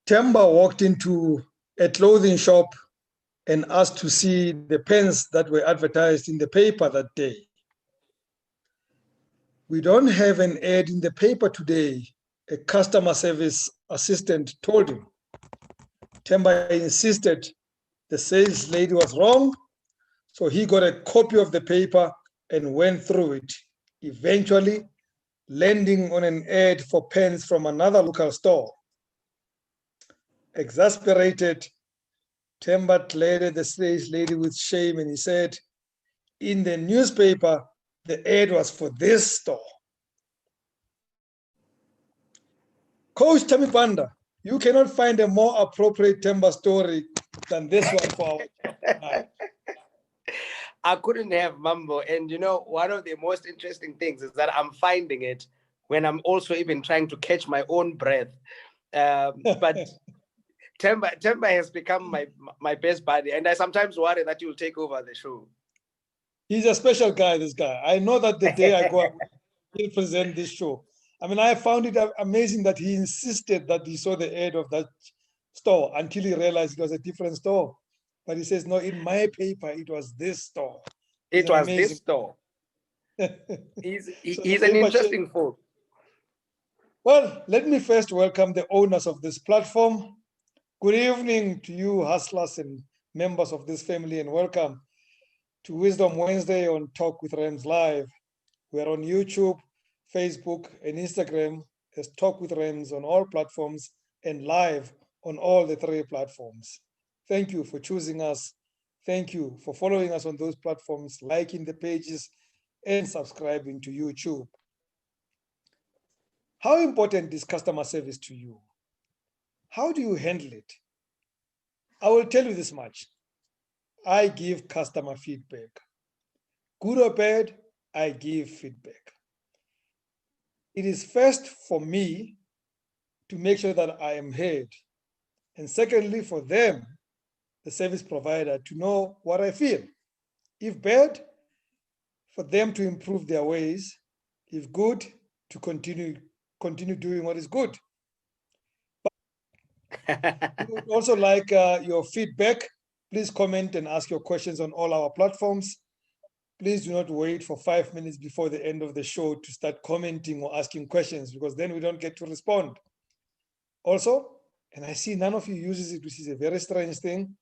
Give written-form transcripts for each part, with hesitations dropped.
Temba walked into a clothing shop and asked to see the pens that were advertised in the paper that day. We don't have an ad in the paper today, a customer service assistant told him. Temba insisted the sales lady was wrong, so he got a copy of the paper and went through it, eventually landing on an ad for pens from another local store. Exasperated, Temba glared at the sales lady with shame and he said, in the newspaper, the ad was for this store. Coach Tamipanda, you cannot find a more appropriate Temba story than this one for our I couldn't have, Mambo. And you know, one of the most interesting things is that I'm finding it when I'm also even trying to catch my own breath. But Temba has become my best buddy, and I sometimes worry that you'll take over the show. He's a special guy, this guy. I know that the day I go, he'll present this show. I mean, I found it amazing that he insisted that he saw the ad of that store until he realized it was a different store. But he says, no, in my paper, it was this store. It was this store. He's an interesting folk. Well, let me first welcome the owners of this platform. Good evening to you, hustlers and members of this family, and welcome to Wisdom Wednesday on Talk with Rams Live. We're on YouTube, Facebook, and Instagram as Talk with Rams on all platforms and live on all the 3 platforms. Thank you for choosing us. Thank you for following us on those platforms, liking the pages, and subscribing to YouTube. How important is customer service to you? How do you handle it? I will tell you this much. I give customer feedback. Good or bad, I give feedback. It is first for me to make sure that I am heard. And secondly, for them, the service provider, to know what I feel. If bad, for them to improve their ways. If good, to continue doing what is good. We would also like your feedback. Please comment and ask your questions on all our platforms. Please do not wait for 5 minutes before the end of the show to start commenting or asking questions, because then we don't get to respond. Also, and I see none of you uses it, which is a very strange thing,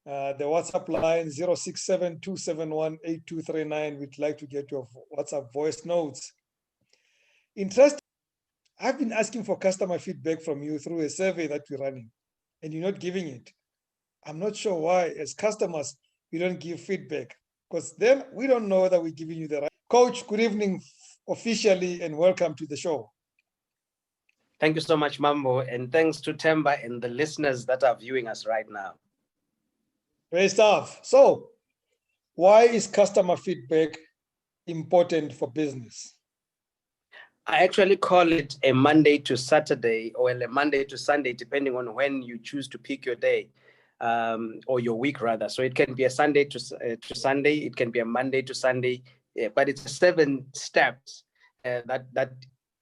the WhatsApp line 067-271-8239. We'd like to get your WhatsApp voice notes. Interesting. I've been asking for customer feedback from you through a survey that we're running, and you're not giving it. I'm not sure why, as customers, we don't give feedback, because then we don't know that we're giving you the right. Coach, good evening officially, and welcome to the show. Thank you so much, Mambo, and thanks to Temba and the listeners that are viewing us right now. Great stuff. So, why is customer feedback important for business? I actually call it a Monday to Saturday, or a Monday to Sunday, depending on when you choose to pick your day, or your week rather. So it can be a Sunday to Sunday, it can be a Monday to Sunday, but it's 7 steps that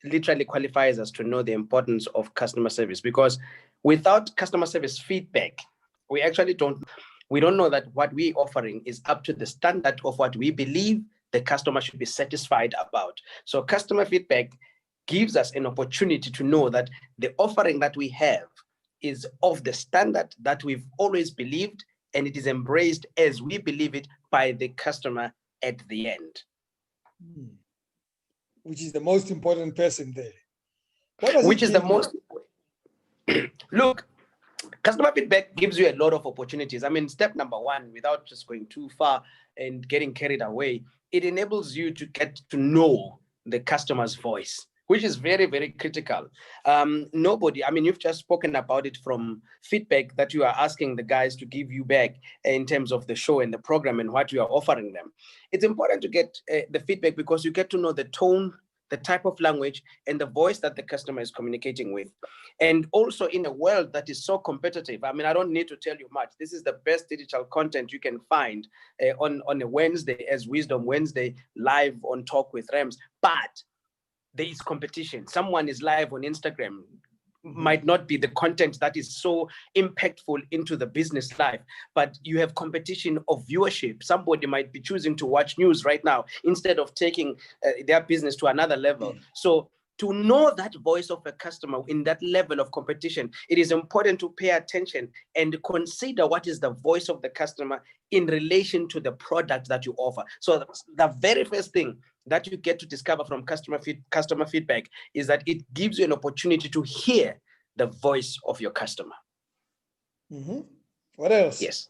literally qualifies us to know the importance of customer service, because without customer service feedback, we actually don't know that what we're offering is up to the standard of what we believe the customer should be satisfied about. So customer feedback gives us an opportunity to know that the offering that we have is of the standard that we've always believed, and it is embraced as we believe it by the customer at the end. Which is the most important person there. What does Which it is the give you? most Look, customer feedback gives you a lot of opportunities. I mean, step number one, without just going too far and getting carried away, it enables you to get to know the customer's voice, which is very, very critical. Nobody, I mean, you've just spoken about it from feedback that you are asking the guys to give you back in terms of the show and the program and what you are offering them. It's important to get the feedback because you get to know the tone, the type of language, and the voice that the customer is communicating with. And also in a world that is so competitive, I mean, I don't need to tell you much. This is the best digital content you can find on a Wednesday as Wisdom Wednesday live on Talk with Rams. But there is competition. Someone is live on Instagram, might not be the content that is so impactful into the business life, but you have competition of viewership. Somebody might be choosing to watch news right now instead of taking their business to another level. So to know that voice of a customer in that level of competition, it is important to pay attention and consider what is the voice of the customer in relation to the product that you offer. So the very first thing that you get to discover from customer feedback is that it gives you an opportunity to hear the voice of your customer. What else? Yes.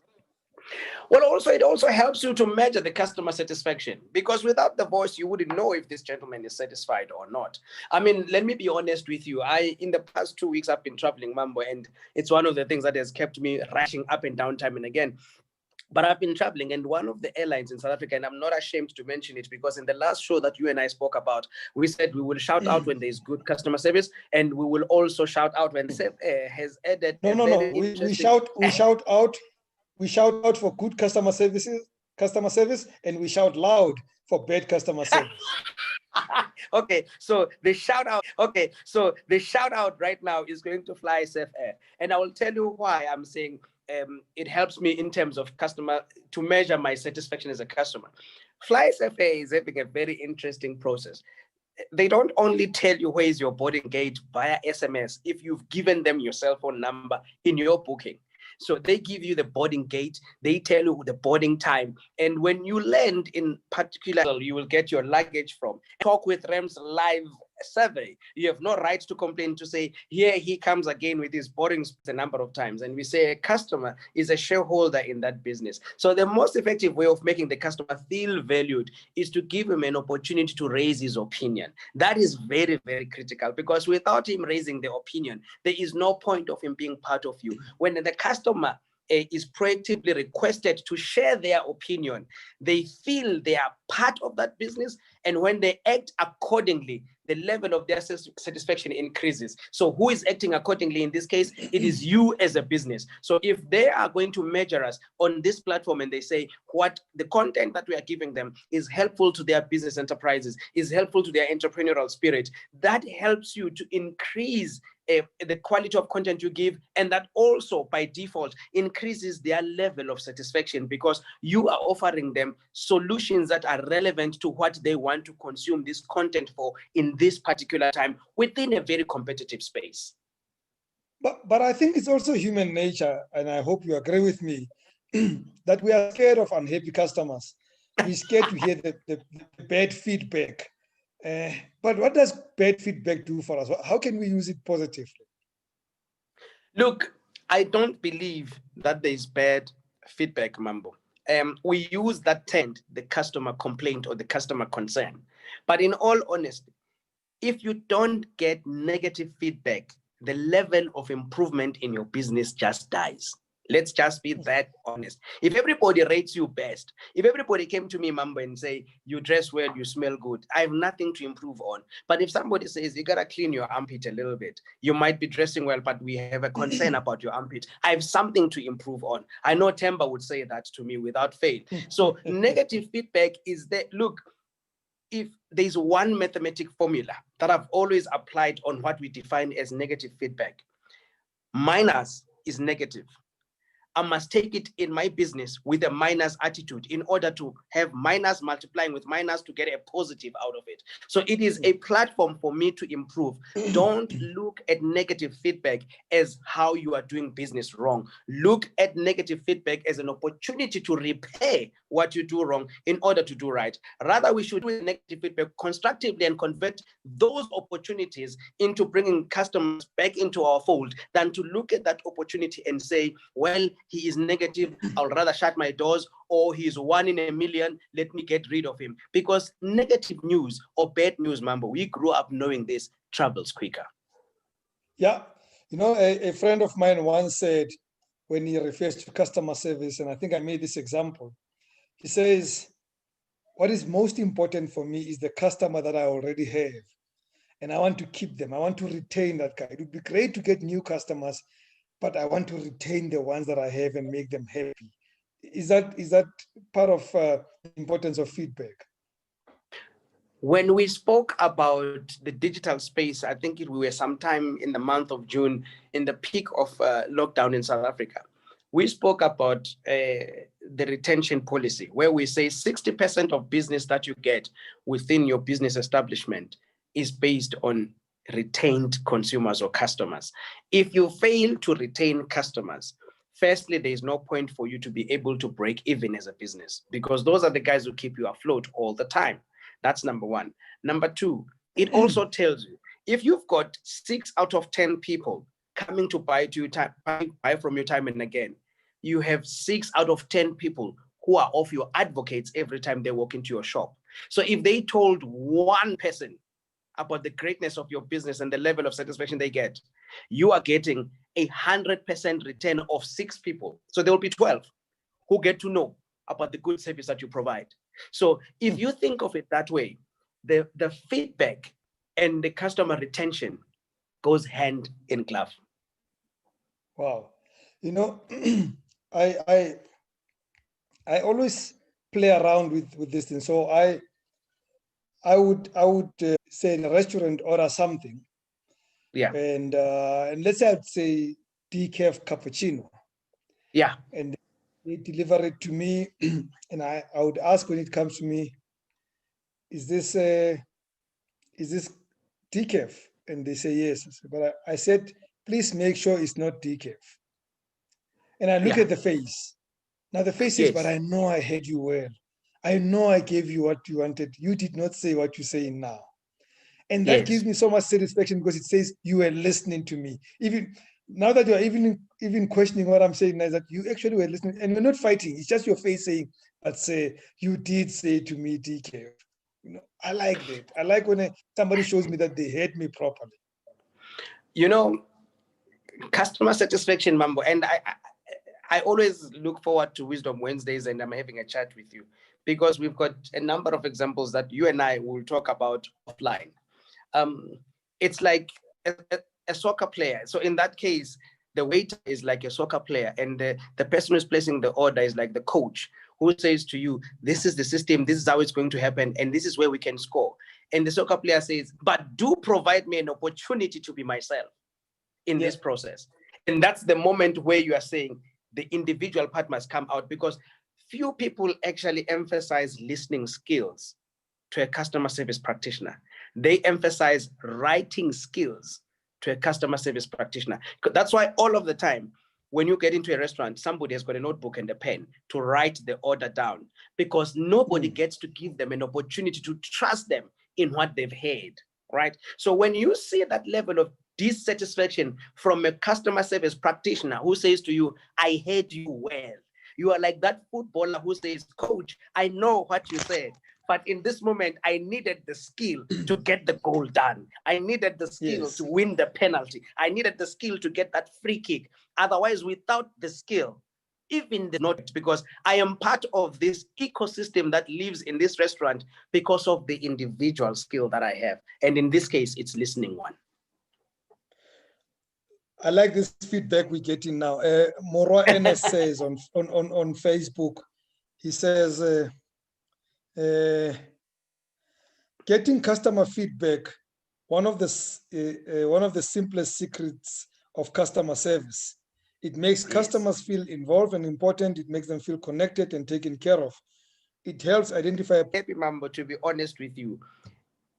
Well, it also helps you to measure the customer satisfaction, because without the voice, you wouldn't know if this gentleman is satisfied or not. I mean, let me be honest with you. In the past 2 weeks, I've been traveling, Mambo, and it's one of the things that has kept me rushing up and down time and again. But I've been traveling, and one of the airlines in South Africa, and I'm not ashamed to mention it, because in the last show that you and I spoke about, we said we will shout out when there's good customer service, and we will also shout out when has added. No. We shout out for good customer service, and we shout loud for bad customer service. Okay, so the shout out right now is going to Fly Safe Air, and I will tell you why I'm saying it helps me in terms of customer to measure my satisfaction as a customer. Fly Safe Air is having a very interesting process. They don't only tell you where is your boarding gate via SMS if you've given them your cell phone number in your booking. So they give you the boarding gate, they tell you the boarding time, and when you land in particular, you will get your luggage from. Talk with Rams live survey. You have no right to complain, to say, here he comes again with his boarding a number of times. And we say a customer is a shareholder in that business. So the most effective way of making the customer feel valued is to give him an opportunity to raise his opinion. That is very, very critical, because without him raising the opinion, there is no point of him being part of you. When the customer is proactively requested to share their opinion, they feel they are part of that business, and when they act accordingly, the level of their satisfaction increases. So who is acting accordingly in this case? It is you as a business. So if they are going to measure us on this platform and they say what the content that we are giving them is helpful to their business enterprises, is helpful to their entrepreneurial spirit, that helps you to increase the quality of content you give, and that also by default increases their level of satisfaction, because you are offering them solutions that are relevant to what they want to consume this content for in this particular time within a very competitive space. But I think it's also human nature, and I hope you agree with me, that we are scared of unhappy customers. We're scared to hear the bad feedback. But what does bad feedback do for us? How can we use it positively? Look, I don't believe that there is bad feedback, Mambo. We use that term, the customer complaint or the customer concern. But in all honesty, if you don't get negative feedback, the level of improvement in your business just dies. Let's just be that honest. If everybody rates you best, if everybody came to me, Mambo, and say, you dress well, you smell good, I have nothing to improve on. But if somebody says, you got to clean your armpit a little bit, you might be dressing well, but we have a concern about your armpit, I have something to improve on. I know Temba would say that to me without fail. So negative feedback is that, look, if there's one mathematic formula that I've always applied on what we define as negative feedback, minus is negative. I must take it in my business with a minus attitude in order to have minus multiplying with minus to get a positive out of it. So it is a platform for me to improve. Don't look at negative feedback as how you are doing business wrong. Look at negative feedback as an opportunity to repair what you do wrong in order to do right. Rather, we should do negative feedback constructively and convert those opportunities into bringing customers back into our fold than to look at that opportunity and say, well, he is negative, I'll rather shut my doors, or he's 1 in a million, let me get rid of him. Because negative news or bad news, Mambo, we grew up knowing this, travels quicker. Yeah, you know, a friend of mine once said, when he refers to customer service, and I think I made this example, he says, what is most important for me is the customer that I already have. And I want to keep them. I want to retain that guy. It would be great to get new customers, but I want to retain the ones that I have and make them happy. Is that part of the importance of feedback? When we spoke about the digital space, I think we were sometime in the month of June, in the peak of lockdown in South Africa. We spoke about the retention policy, where we say 60% of business that you get within your business establishment is based on retained consumers or customers. If you fail to retain customers, firstly, there is no point for you to be able to break even as a business, because those are the guys who keep you afloat all the time. That's number one. Number two, it also tells you, if you've got 6 out of 10 people coming to buy from you time and again, you have 6 out of 10 people who are of your advocates every time they walk into your shop. So if they told one person about the greatness of your business and the level of satisfaction they get, you are getting 100% return of 6 people. So there will be 12 who get to know about the good service that you provide. So if you think of it that way, the feedback and the customer retention goes hand in glove. Wow. You know, I always play around with this thing. So I would say in a restaurant order something. Yeah. And let's say I'd say decaf cappuccino. Yeah. And they deliver it to me, and I would ask when it comes to me, is this decaf? And they say yes. But I said, please make sure it's not decaf. And I look at the face. Now the face says, but I know I heard you well. I know I gave you what you wanted. You did not say what you're saying now. And that gives me so much satisfaction, because it says you were listening to me. Even now that you're even questioning what I'm saying, is that you actually were listening, and we're not fighting. It's just your face saying, but say, you did say to me, DK. You know, I like that. I like when somebody shows me that they heard me properly. You know, customer satisfaction, Mambo, and I always look forward to Wisdom Wednesdays, and I'm having a chat with you, because we've got a number of examples that you and I will talk about offline. It's like a soccer player. So in that case, the waiter is like a soccer player, and the person who's placing the order is like the coach, who says to you, this is the system, this is how it's going to happen, and this is where we can score. And the soccer player says, but do provide me an opportunity to be myself in this process. And that's the moment where you are saying the individual part must come out, because few people actually emphasize listening skills to a customer service practitioner. They emphasize writing skills to a customer service practitioner. That's why all of the time, when you get into a restaurant, somebody has got a notebook and a pen to write the order down, because nobody gets to give them an opportunity to trust them in what they've heard, right? So when you see that level of dissatisfaction from a customer service practitioner who says to you, I heard you well, you are like that footballer who says, coach, I know what you said, but in this moment, I needed the skill to get the goal done. I needed the skill to win the penalty. I needed the skill to get that free kick. Otherwise, without the skill, even the not, because I am part of this ecosystem that lives in this restaurant because of the individual skill that I have. And in this case, it's listening one. I like this feedback we're getting now. Moro NS says on Facebook, he says, getting customer feedback, one of the simplest secrets of customer service. It makes customers feel involved and important. It makes them feel connected and taken care of. It helps identify. Happy Mambo, to be honest with you,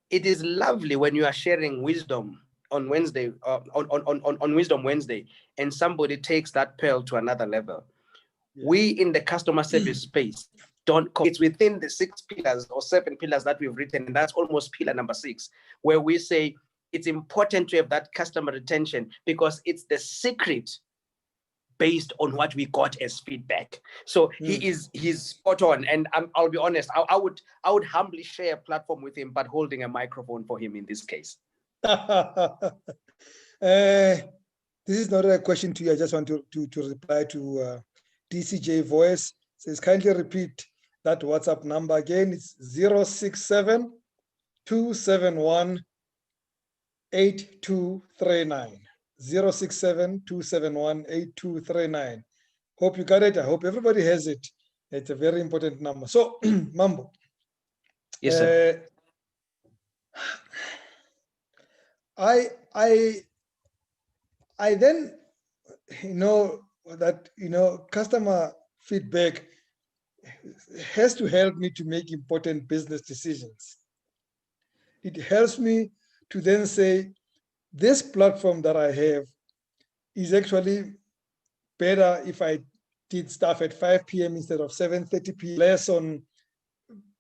it is lovely when you are sharing wisdom on Wednesday, on Wisdom Wednesday, and somebody takes that pearl to another level. Yeah. We in the customer service space it's within the 6 pillars or 7 pillars that we've written, and that's almost pillar number 6, where we say it's important to have that customer retention because it's the secret based on what we got as feedback. So he's spot on, and I'll be honest, I would humbly share a platform with him, but holding a microphone for him in this case. This is not a question to you. I just want to reply to DCJ Voice. Says kindly repeat that WhatsApp number again. It's 067 271 8239. 067-271-8239. Hope you got it. I hope everybody has it. It's a very important number. So, Mambo. Yes, sir. I then know that customer feedback has to help me to make important business decisions. It helps me to then say, this platform that I have is actually better if I did stuff at 5 p.m. instead of 7:30 p.m., less on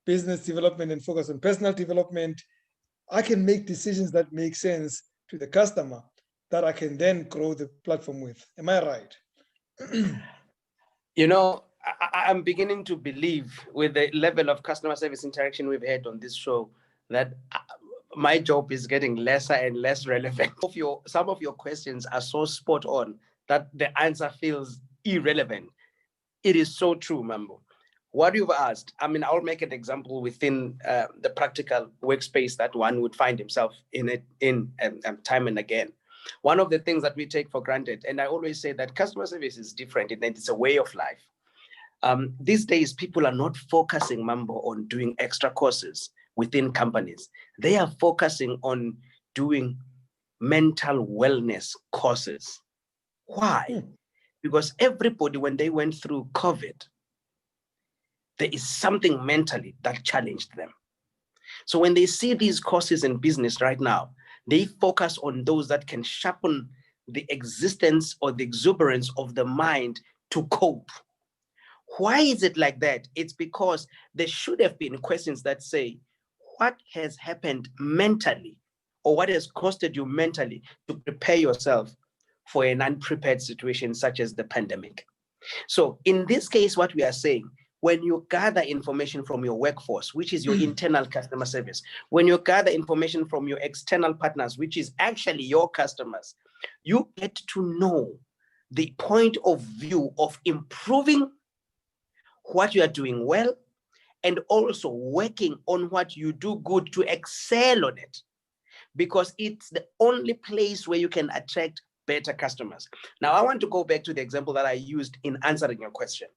business development and focus on personal development. I can make decisions that make sense to the customer that I can then grow the platform with. Am I right? I'm beginning to believe with the level of customer service interaction we've had on this show that my job is getting lesser and less relevant. Some of your questions are so spot on that the answer feels irrelevant. It is so true, Mambo. What you've asked, I'll make an example within the practical workspace that one would find himself in time and again. One of the things that we take for granted, and I always say that customer service is different and it's a way of life. These days, people are not focusing, Mambo, on doing extra courses within companies. They are focusing on doing mental wellness courses. Why? Because everybody, when they went through COVID, there is something mentally that challenged them. So when they see these courses in business right now, they focus on those that can sharpen the existence or the exuberance of the mind to cope. Why is it like that? It's because there should have been questions that say, what has happened mentally, or what has costed you mentally to prepare yourself for an unprepared situation such as the pandemic? So in this case, what we are saying, when you gather information from your workforce, which is your internal customer service, when you gather information from your external partners, which is actually your customers, you get to know the point of view of improving what you are doing well, and also working on what you do good to excel on it, because it's the only place where you can attract better customers. Now, I want to go back to the example that I used in answering your question.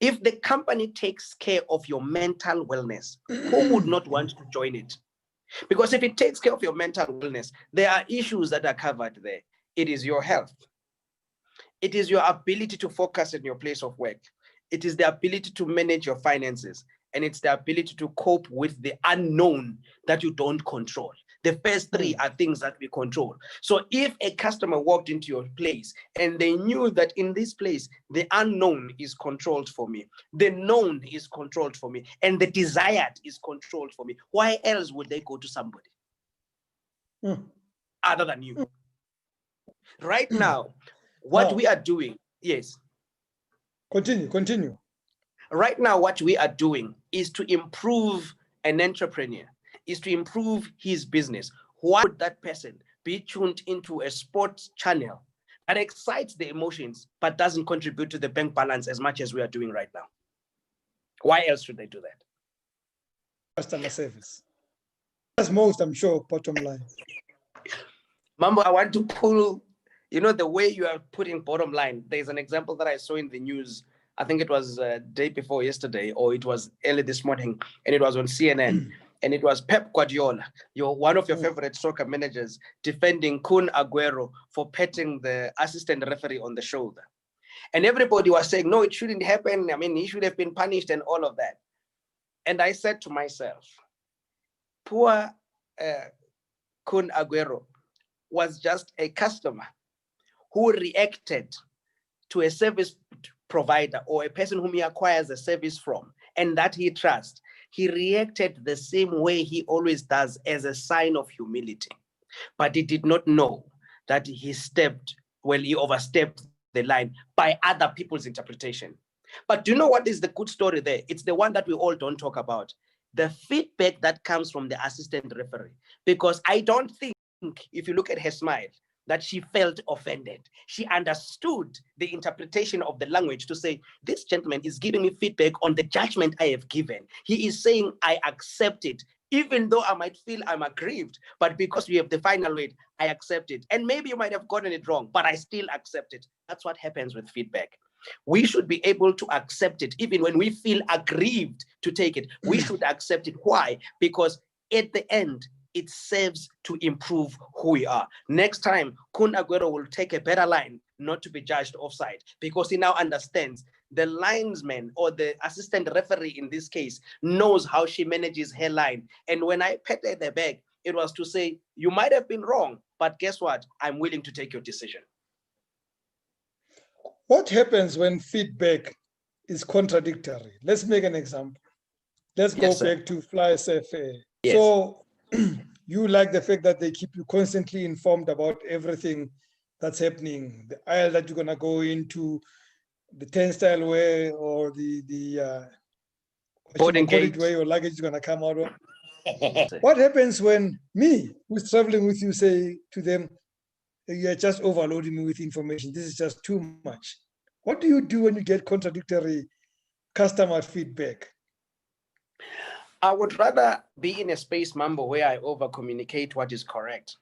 If the company takes care of your mental wellness, who would not want to join it? Because if it takes care of your mental wellness, there are issues that are covered there. It is your health. It is your ability to focus in your place of work. It is the ability to manage your finances, and it's the ability to cope with the unknown that you don't control. The first 3 are things that we control. So if a customer walked into your place and they knew that in this place, the unknown is controlled for me, the known is controlled for me, and the desired is controlled for me, why else would they go to somebody other than you? Right now, what we are doing, yes. Continue. Right now, what we are doing is to improve an entrepreneur, is to improve his business. Why would that person be tuned into a sports channel that excites the emotions but doesn't contribute to the bank balance as much as we are doing right now? Why else should they do that? Customer service. That's most, I'm sure, bottom line. Mambo, I want to pull, the way you are putting bottom line. There's an example that I saw in the news. I think it was day before yesterday, or it was early this morning, and it was on CNN. And it was Pep Guardiola, one of your favorite soccer managers, defending Kun Aguero for patting the assistant referee on the shoulder. And everybody was saying, no, it shouldn't happen. I mean, he should have been punished and all of that. And I said to myself, poor Kun Aguero was just a customer who reacted to a service provider or a person whom he acquires a service from and that he trusts. He reacted the same way he always does, as a sign of humility. But he did not know that he overstepped the line by other people's interpretation. But do you know what is the good story there? It's the one that we all don't talk about. The feedback that comes from the assistant referee. Because I don't think, if you look at her smile, that she felt offended. She understood the interpretation of the language to say, this gentleman is giving me feedback on the judgment I have given. He is saying, I accept it, even though I might feel I'm aggrieved, but because we have the final word, I accept it. And maybe you might have gotten it wrong, but I still accept it. That's what happens with feedback. We should be able to accept it, even when we feel aggrieved to take it. We should accept it. Why? Because at the end, it serves to improve who we are. Next time, Kun Aguero will take a better line, not to be judged offside, because he now understands the linesman or the assistant referee in this case knows how she manages her line. And when I patted the back, it was to say, you might have been wrong, but guess what? I'm willing to take your decision. What happens when feedback is contradictory? Let's make an example. Let's go back to Fly SFA. Yes. So you like the fact that they keep you constantly informed about everything that's happening, the aisle that you're gonna go into, the turnstile way, or the boarding gate where your luggage is gonna come out of. What happens when me, who's traveling with you, say to them, you're just overloading me with information, this is just too much? What do you do when you get contradictory customer feedback? I would rather be in a space, Mambo, where I over-communicate what is correct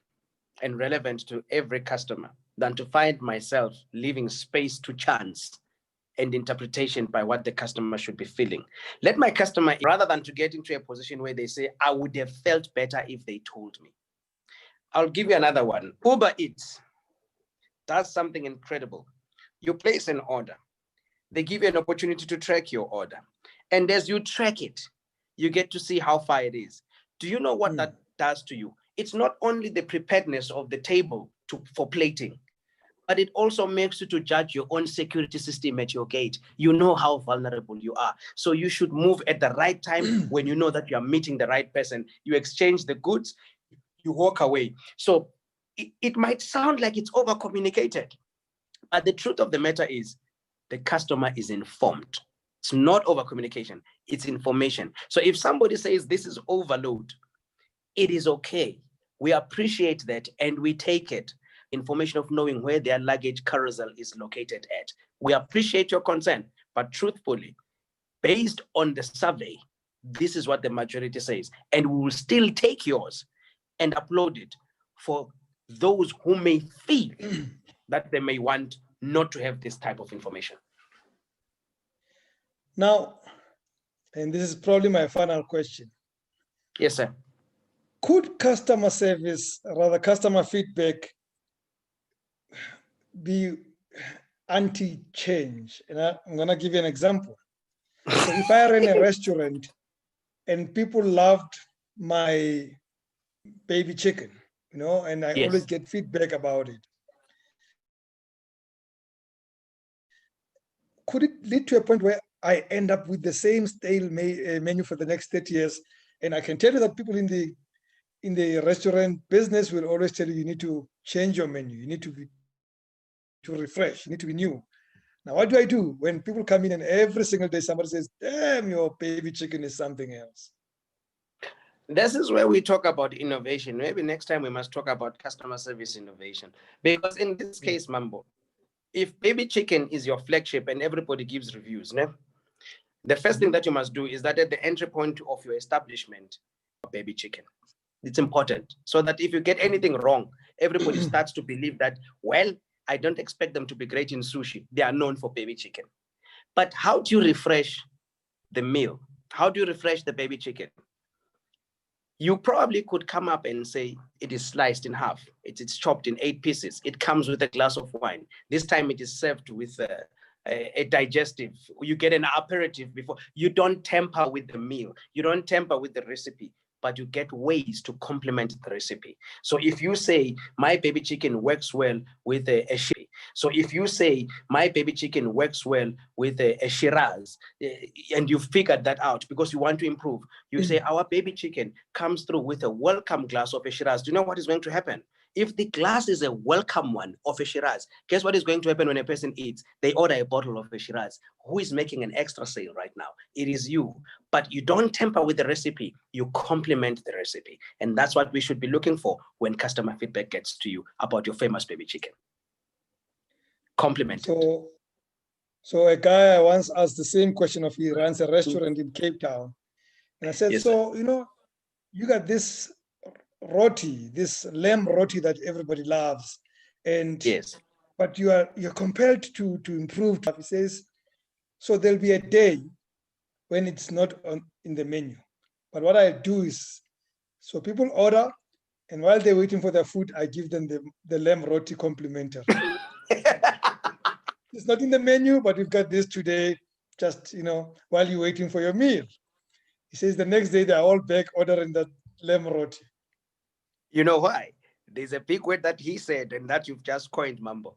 and relevant to every customer than to find myself leaving space to chance and interpretation by what the customer should be feeling. Let my customer, rather than to get into a position where they say, I would have felt better if they told me. I'll give you another one. Uber Eats does something incredible. You place an order. They give you an opportunity to track your order. And as you track it, you get to see how far it is. Do you know what that does to you? It's not only the preparedness of the table for plating, but it also makes you to judge your own security system at your gate. You know how vulnerable you are. So you should move at the right time when you know that you are meeting the right person. You exchange the goods, you walk away. So it might sound like it's over-communicated, but the truth of the matter is the customer is informed. It's not over-communication, it's information. So if somebody says this is overload, it is okay. We appreciate that and we take it. Information of knowing where their luggage carousel is located at. We appreciate your concern, but truthfully, based on the survey, this is what the majority says. And we will still take yours and upload it for those who may feel that they may want not to have this type of information. Now, and this is probably my final question. Yes, sir. Could customer service, rather customer feedback, be anti-change? And I'm going to give you an example. So if I ran a restaurant and people loved my baby chicken, and I always get feedback about it, could it lead to a point where I end up with the same stale menu for the next 30 years? And I can tell you that people in the restaurant business will always tell you, you need to change your menu, you need to refresh, you need to be new. Now, what do I do when people come in and every single day somebody says, damn, your baby chicken is something else? This is where we talk about innovation. Maybe next time we must talk about customer service innovation. Because in this case, Mambo, if baby chicken is your flagship and everybody gives reviews, the first thing that you must do is that at the entry point of your establishment, baby chicken. It's important so that if you get anything wrong, everybody starts to believe that, well, I don't expect them to be great in sushi. They are known for baby chicken. But how do you refresh the meal? How do you refresh the baby chicken? You probably could come up and say, it is sliced in half. It's chopped in 8 pieces. It comes with a glass of wine. This time it is served with a digestive. You get an aperitif before. You don't tamper with the meal. You don't tamper with the recipe, but you get ways to complement the recipe. So if you say, my baby chicken works well with a shiri. So if you say, my baby chicken works well with a Shiraz, and you figured that out because you want to improve, you say, our baby chicken comes through with a welcome glass of a Shiraz. Do you know what is going to happen? If the glass is a welcome one of a Shiraz, guess what is going to happen when a person eats? They order a bottle of a Shiraz. Who is making an extra sale right now? It is you. But you don't tamper with the recipe. You complement the recipe. And that's what we should be looking for when customer feedback gets to you about your famous baby chicken. Complement it. So a guy once asked the same question of, he runs a restaurant in Cape Town. And I said, Yes, so, you got this roti, this lamb roti that everybody loves, and yes, but you're compelled to improve. He says, so there'll be a day when it's not in the menu. But what I do is, so people order, and while they're waiting for their food, I give them the lamb roti complimentary. It's not in the menu, but we've got this today, just, while you're waiting for your meal. He says the next day they're all back ordering that lamb roti. You know why? There's a big word that he said and that you've just coined, Mambo.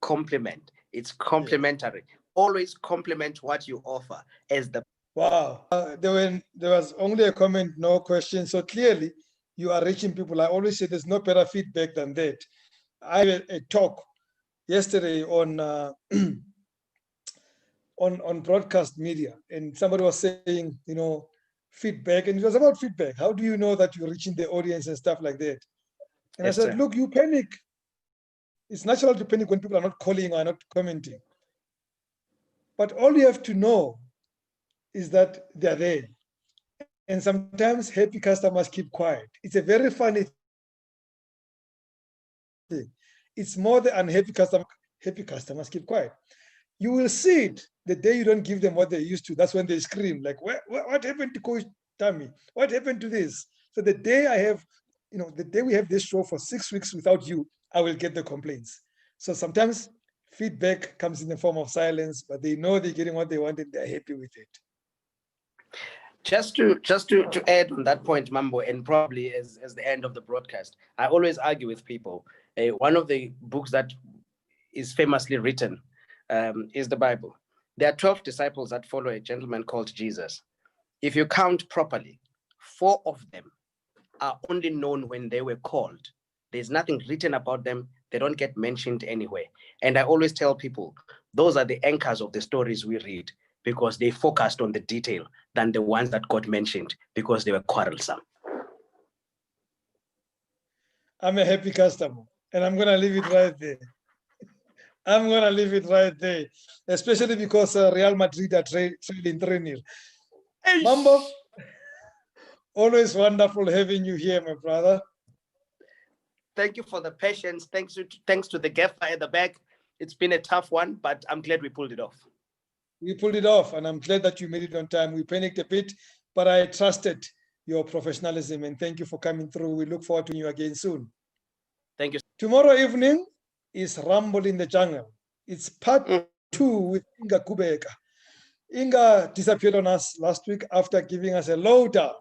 Compliment. It's complimentary. Yeah. Always compliment what you offer as the. Wow. There was only a comment, no question. So clearly you are reaching people. I always say there's no better feedback than that. I had a talk yesterday on on broadcast media, and somebody was saying, feedback, and it was about feedback. How do you know that you're reaching the audience and stuff like that? And yes, I said, sir, look, you panic. It's natural to panic when people are not calling or are not commenting. But all you have to know is that they're there. And sometimes happy customers keep quiet. It's a very funny thing. It's more the unhappy happy customers keep quiet. You will see it the day you don't give them what they used to. That's when they scream, like, what happened to Coach Tammy? What happened to this? So the day I have, the day we have this show for 6 weeks without you, I will get the complaints. So sometimes feedback comes in the form of silence, but they know they're getting what they wanted. They're happy with it. Just to add on that point, Mambo, and probably as the end of the broadcast, I always argue with people. One of the books that is famously written is the Bible. There are 12 disciples that follow a gentleman called Jesus. If you count properly, 4 of them are only known when they were called. There's nothing written about them. They don't get mentioned anywhere. And I always tell people, those are the anchors of the stories we read, because they focused on the detail than the ones that got mentioned because they were quarrelsome. I'm a happy customer, and I'm going to leave it right there. I'm going to leave it right there, especially because Real Madrid are trailing 3-0. Mambo, always wonderful having you here, my brother. Thank you for the patience. Thanks to the gaffer at the back. It's been a tough one, but I'm glad we pulled it off. We pulled it off, and I'm glad that you made it on time. We panicked a bit, but I trusted your professionalism, and thank you for coming through. We look forward to you again soon. Thank you. Tomorrow evening is Rumble in the Jungle. It's part 2 with Inga Kubeka. Inga disappeared on us last week after giving us a lowdown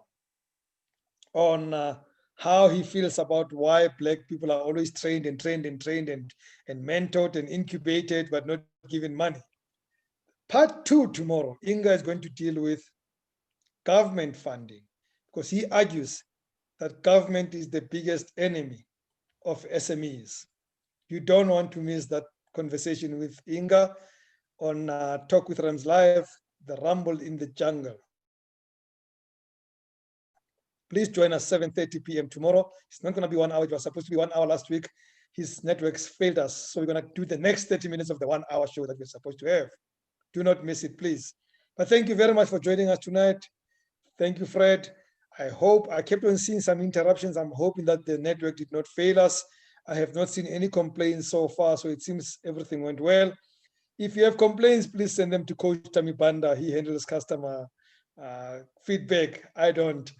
on how he feels about why Black people are always trained and mentored and incubated, but not given money. Part 2 tomorrow, Inga is going to deal with government funding, because he argues that government is the biggest enemy of SMEs. You don't want to miss that conversation with Inga on Talk with Rams Live, the Rumble in the Jungle. Please join us 7:30 p.m. tomorrow. It's not going to be 1 hour. It was supposed to be 1 hour last week. His networks failed us. So we're going to do the next 30 minutes of the 1 hour show that we're supposed to have. Do not miss it, please. But thank you very much for joining us tonight. Thank you, Fred. I kept on seeing some interruptions. I'm hoping that the network did not fail us. I have not seen any complaints so far, so it seems everything went well. If you have complaints, please send them to Coach Tammy Banda. He handles customer feedback. I don't.